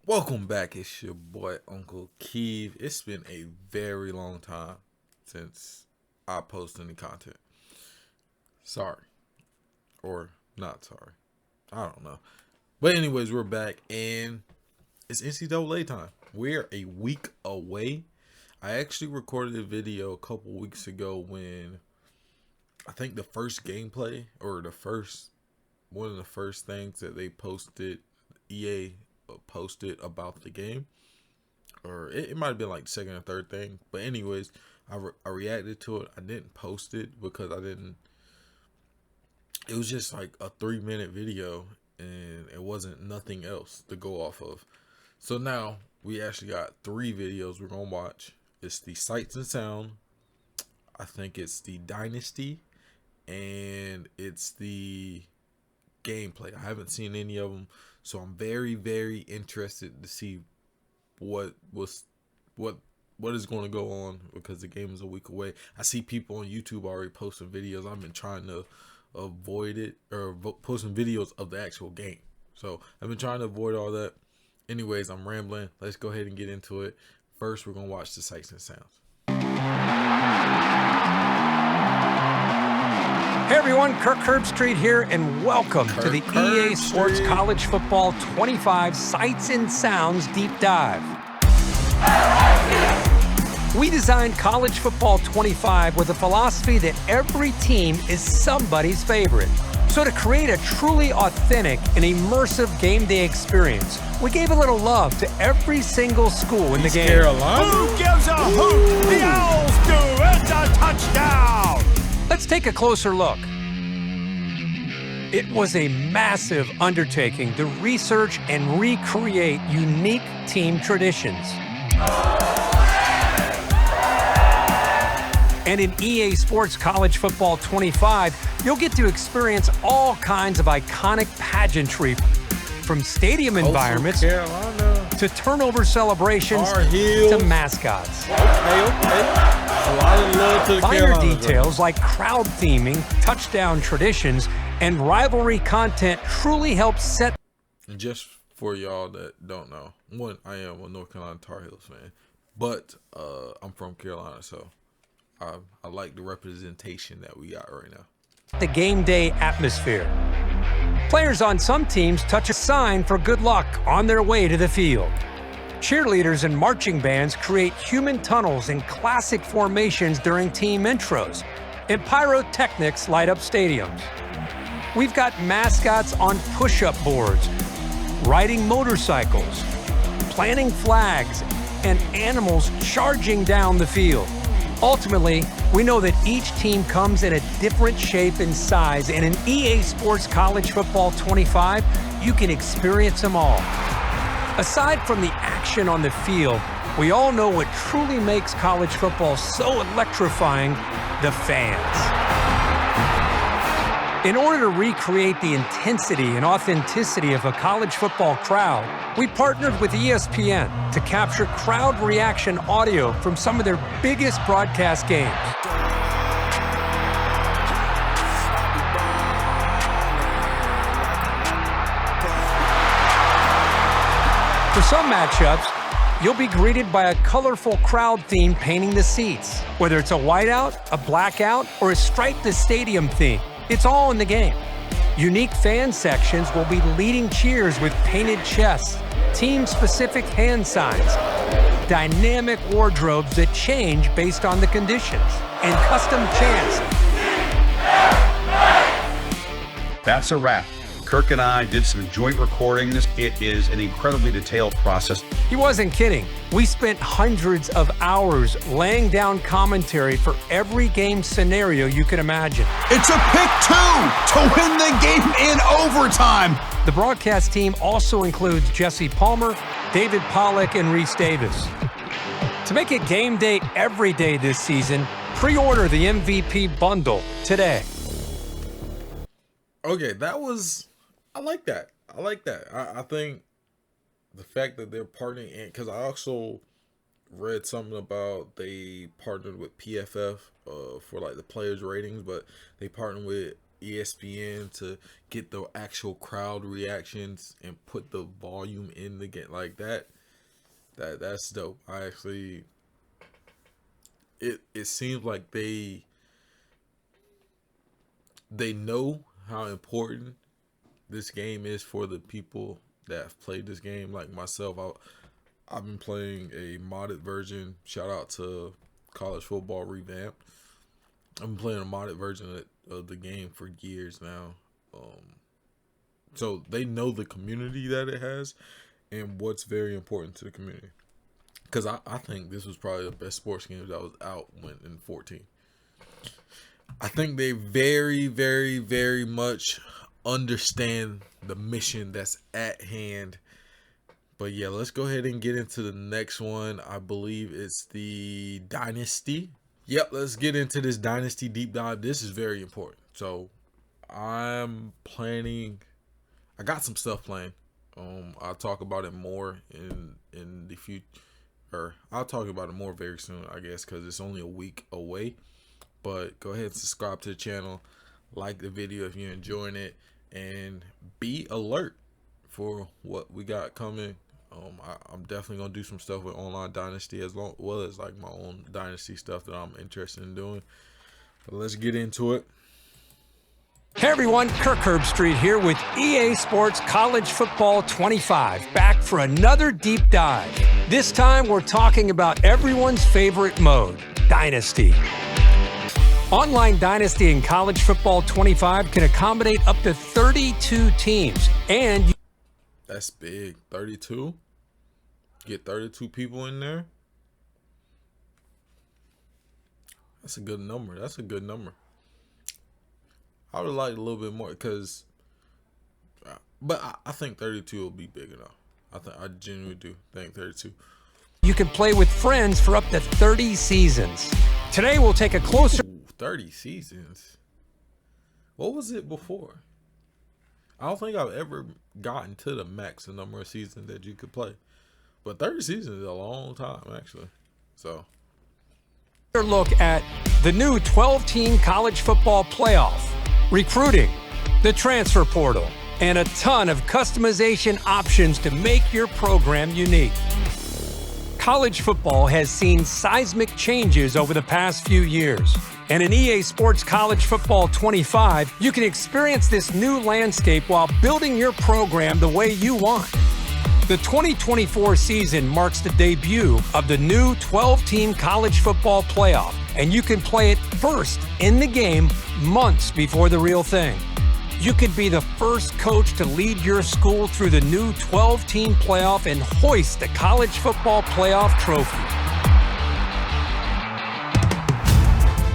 Welcome back. It's your boy Uncle Keev. It's been a very long time since I posted any content. Sorry. Or not sorry. I don't know. But anyways, we're back and it's NCAA time. We're a week away. I actually recorded a video a couple weeks ago when I think the first gameplay or one of the first things that they posted, EA posted about the game, or it might have been like the second or third thing, but anyways, I reacted to it. I didn't post it because it was just like a 3-minute video and it wasn't nothing else to go off of. So now we actually got 3 videos we're gonna watch. It's the Sights and Sound, I think it's the Dynasty, and it's the gameplay. I haven't seen any of them, so I'm very, very interested to see what is going to go on because the game is a week away. I see people on YouTube already posting videos. I've been trying to avoid it, or posting videos of the actual game. So I've been trying to avoid all that. Anyways, I'm rambling. Let's go ahead and get into it. First, we're gonna watch the Sights and Sounds. Hey everyone, Kirk Herbstreit here, and welcome to the EA Sports College Football 25 Sights and Sounds Deep Dive. We designed College Football 25 with a philosophy that every team is somebody's favorite. So to create a truly authentic and immersive game day experience, we gave a little love to every single school in the game. Carolina? Who gives a hoot? The Owls do! It's a touchdown! Let's take a closer look. It was a massive undertaking to research and recreate unique team traditions. And in EA Sports College Football 25, you'll get to experience all kinds of iconic pageantry, from stadium environments to turnover celebrations to mascots. A lot of love to the Finer Carolina details like crowd theming, touchdown traditions, and rivalry content truly help set. And just for y'all that don't know, I am a North Carolina Tar Heels fan, but I'm from Carolina, so I like the representation that we got right now. The game day atmosphere. Players on some teams touch a sign for good luck on their way to the field. Cheerleaders and marching bands create human tunnels in classic formations during team intros, and pyrotechnics light up stadiums. We've got mascots on push-up boards, riding motorcycles, planting flags, and animals charging down the field. Ultimately, we know that each team comes in a different shape and size, and in EA Sports College Football 25, you can experience them all. Aside from the action on the field, we all know what truly makes college football so electrifying: the fans. In order to recreate the intensity and authenticity of a college football crowd, we partnered with ESPN to capture crowd reaction audio from some of their biggest broadcast games. For some matchups, you'll be greeted by a colorful crowd theme painting the seats. Whether it's a whiteout, a blackout, or a stripe the stadium theme, it's all in the game. Unique fan sections will be leading cheers with painted chests, team-specific hand signs, dynamic wardrobes that change based on the conditions, and custom chants. That's a wrap. Kirk and I did some joint recordings. It is an incredibly detailed process. He wasn't kidding. We spent hundreds of hours laying down commentary for every game scenario you could imagine. It's a pick 2 to win the game in overtime. The broadcast team also includes Jesse Palmer, David Pollack, and Reese Davis. To make it game day every day this season, pre-order the MVP bundle today. Okay, I like that. I think the fact that they're partnering in, because I also read something about they partnered with PFF for like the players ratings, but they partnered with ESPN to get the actual crowd reactions and put the volume in the game like that. That's dope. I actually, it seems like they know how important this game is for the people that have played this game. Like myself, I've been playing a modded version. Shout out to College Football Revamped. I've been playing a modded version of the game for years now. So they know the community that it has and what's very important to the community. Because I think this was probably the best sports game that was out in 14. I think they very, very, very much understand the mission that's at hand. But yeah, let's go ahead and get into the next one. I believe it's the Dynasty. Yep, let's get into this Dynasty deep dive. This is very important. So I'm planning, I got some stuff planned. I'll talk about it more in the future. Or I'll talk about it more very soon, I guess, because it's only a week away. But go ahead and subscribe to the channel, like the video if you're enjoying it, and be alert for what we got coming. I'm definitely gonna do some stuff with Online Dynasty as well as like my own Dynasty stuff that I'm interested in doing. But let's get into it. Hey everyone, Kirk Herbstreit here with EA Sports College Football 25, back for another deep dive. This time we're talking about everyone's favorite mode, Dynasty. Online Dynasty in College Football 25 can accommodate up to 32 teams, and that's big. 32? Get 32 people in there? That's a good number. That's a good number. I would like a little bit more because, but I think 32 will be big enough. I genuinely do think 32. You can play with friends for up to 30 seasons. Today we'll take a closer. Ooh, 30 seasons? What was it before? I don't think I've ever gotten to the max number of seasons that you could play. But 30 seasons is a long time, actually. So look at the new 12-team college football playoff, recruiting, the transfer portal, and a ton of customization options to make your program unique. College football has seen seismic changes over the past few years. And in EA Sports College Football 25, you can experience this new landscape while building your program the way you want. The 2024 season marks the debut of the new 12-team college football playoff, and you can play it first in the game months before the real thing. You could be the first coach to lead your school through the new 12-team playoff and hoist the college football playoff trophy.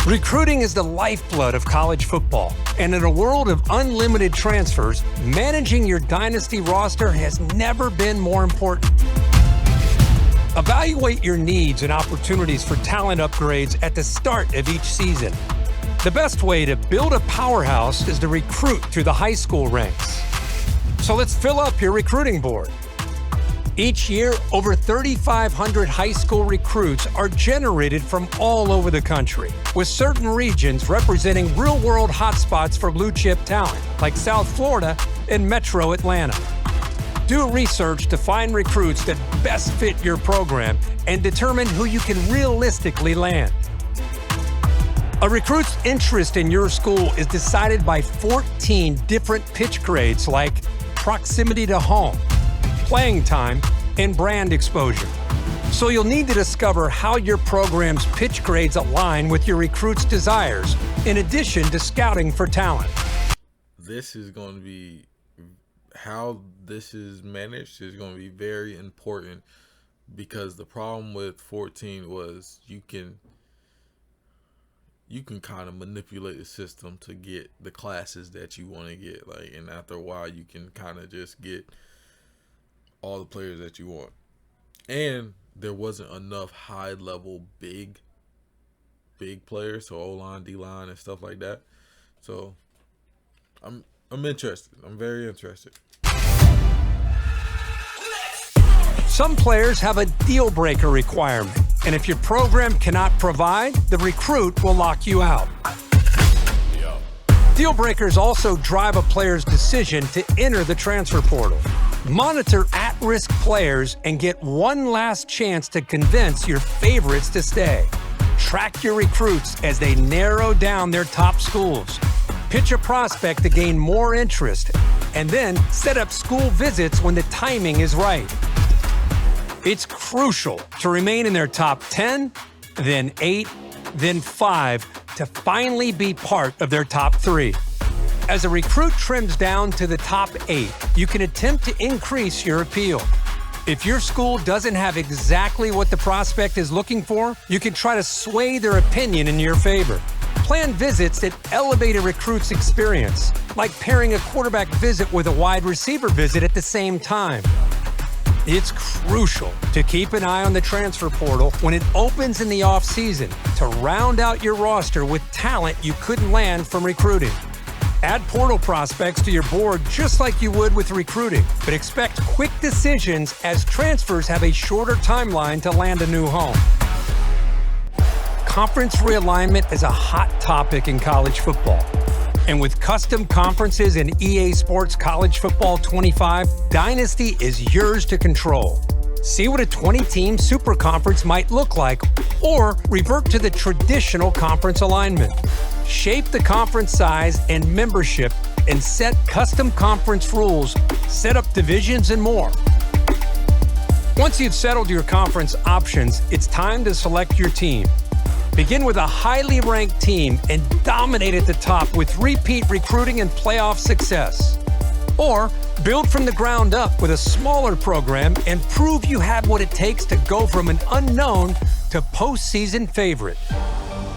Recruiting is the lifeblood of college football, and in a world of unlimited transfers, managing your dynasty roster has never been more important. Evaluate your needs and opportunities for talent upgrades at the start of each season. The best way to build a powerhouse is to recruit through the high school ranks. So let's fill up your recruiting board. Each year, over 3,500 high school recruits are generated from all over the country, with certain regions representing real-world hotspots for blue-chip talent, like South Florida and Metro Atlanta. Do research to find recruits that best fit your program and determine who you can realistically land. A recruit's interest in your school is decided by 14 different pitch grades like proximity to home, playing time, and brand exposure. So you'll need to discover how your program's pitch grades align with your recruit's desires, in addition to scouting for talent. This is going to be, how this is managed is going to be very important, because the problem with 14 was you can kind of manipulate the system to get the classes that you want to get, like, and after a while you can kind of just get all the players that you want. And there wasn't enough high level big players, so O-line, D-line, and stuff like that. So I'm interested. I'm very interested. Some players have a deal breaker requirement, and if your program cannot provide, the recruit will lock you out. Deal breakers also drive a player's decision to enter the transfer portal. Monitor at-risk players and get one last chance to convince your favorites to stay. Track your recruits as they narrow down their top schools. Pitch a prospect to gain more interest, and then set up school visits when the timing is right. It's crucial to remain in their top 10, then 8, then 5 to finally be part of their top 3. As a recruit trims down to the top 8, you can attempt to increase your appeal. If your school doesn't have exactly what the prospect is looking for, you can try to sway their opinion in your favor. Plan visits that elevate a recruit's experience, like pairing a quarterback visit with a wide receiver visit at the same time. It's crucial to keep an eye on the transfer portal when it opens in the offseason to round out your roster with talent you couldn't land from recruiting. Add portal prospects to your board just like you would with recruiting, but expect quick decisions as transfers have a shorter timeline to land a new home. Conference realignment is a hot topic in college football. And with custom conferences in EA Sports College Football 25, Dynasty is yours to control. See what a 20-team super conference might look like, or revert to the traditional conference alignment. Shape the conference size and membership and set custom conference rules, set up divisions, and more. Once you've settled your conference options, it's time to select your team. Begin with a highly ranked team and dominate at the top with repeat recruiting and playoff success. Or build from the ground up with a smaller program and prove you have what it takes to go from an unknown to postseason favorite.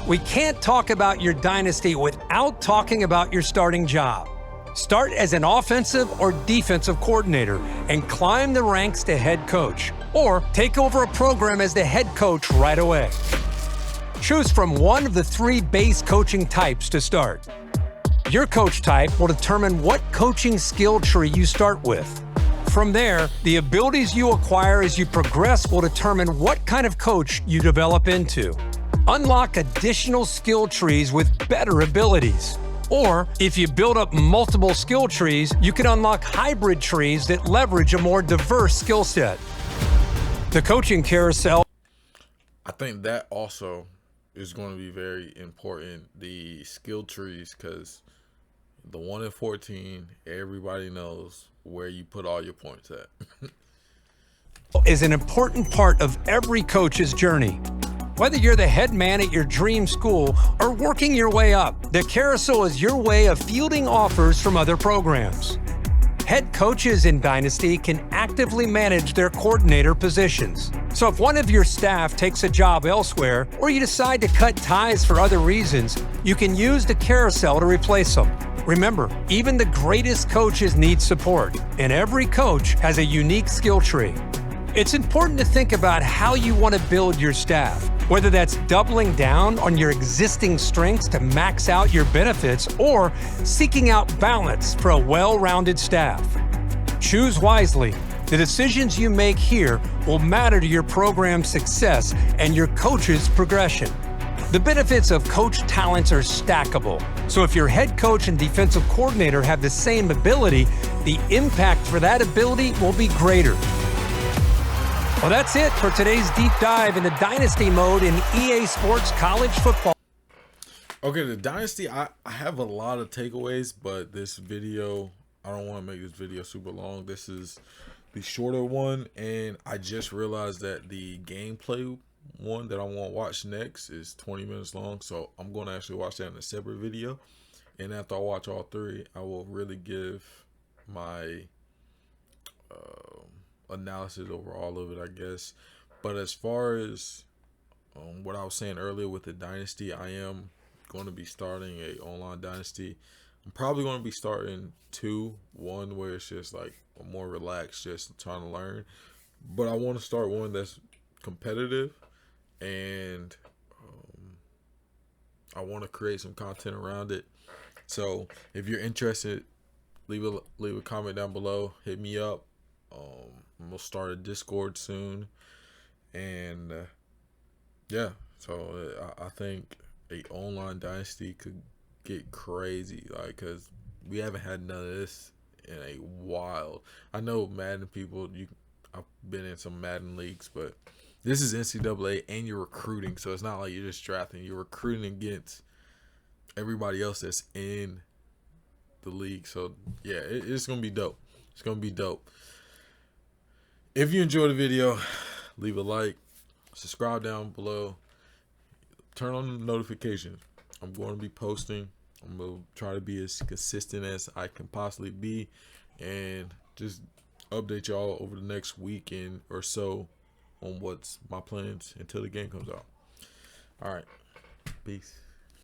We can't talk about your dynasty without talking about your starting job. Start as an offensive or defensive coordinator and climb the ranks to head coach, or take over a program as the head coach right away. Choose from one of the 3 base coaching types to start. Your coach type will determine what coaching skill tree you start with. From there, the abilities you acquire as you progress will determine what kind of coach you develop into. Unlock additional skill trees with better abilities. Or, if you build up multiple skill trees, you can unlock hybrid trees that leverage a more diverse skill set. The coaching carousel. I think that also is going to be very important, the skill trees, because the 1 in 14, everybody knows where you put all your points at. Is an important part of every coach's journey. Whether you're the head man at your dream school or working your way up, the carousel is your way of fielding offers from other programs. Head coaches in Dynasty can actively manage their coordinator positions. So if one of your staff takes a job elsewhere, or you decide to cut ties for other reasons, you can use the carousel to replace them. Remember, even the greatest coaches need support, and every coach has a unique skill tree. It's important to think about how you want to build your staff, whether that's doubling down on your existing strengths to max out your benefits or seeking out balance for a well-rounded staff. Choose wisely. The decisions you make here will matter to your program's success and your coach's progression. The benefits of coach talents are stackable, so if your head coach and defensive coordinator have the same ability, the impact for that ability will be greater. Well, that's it for today's deep dive into Dynasty mode in EA Sports College Football. Okay, the Dynasty, I have a lot of takeaways, but this video, I don't want to make this video super long. This is the shorter one, and I just realized that the gameplay one that I want to watch next is 20 minutes long, so I'm going to actually watch that in a separate video. And after I watch all 3, I will really give my analysis over all of it, I guess. But as far as what I was saying earlier with the Dynasty, I am going to be starting a online Dynasty. I'm probably going to be starting 2, one where it's just like more relaxed, just trying to learn. But I want to start one that's competitive, and I want to create some content around it. So if you're interested, leave a comment down below. Hit me up. We'll start a Discord soon, and yeah. So I think a online Dynasty could get crazy, like, cause we haven't had none of this in a while. I know Madden people, I've been in some Madden leagues, but this is NCAA and you're recruiting, so it's not like you're just drafting. You're recruiting against everybody else that's in the league. So yeah, it's gonna be dope. It's gonna be dope. If you enjoyed the video, leave a like, subscribe down below, turn on the notifications. I'm going to be posting. I'm gonna try to be as consistent as I can possibly be, and just update y'all over the next weekend or so on what's my plans until the game comes out. All right, peace.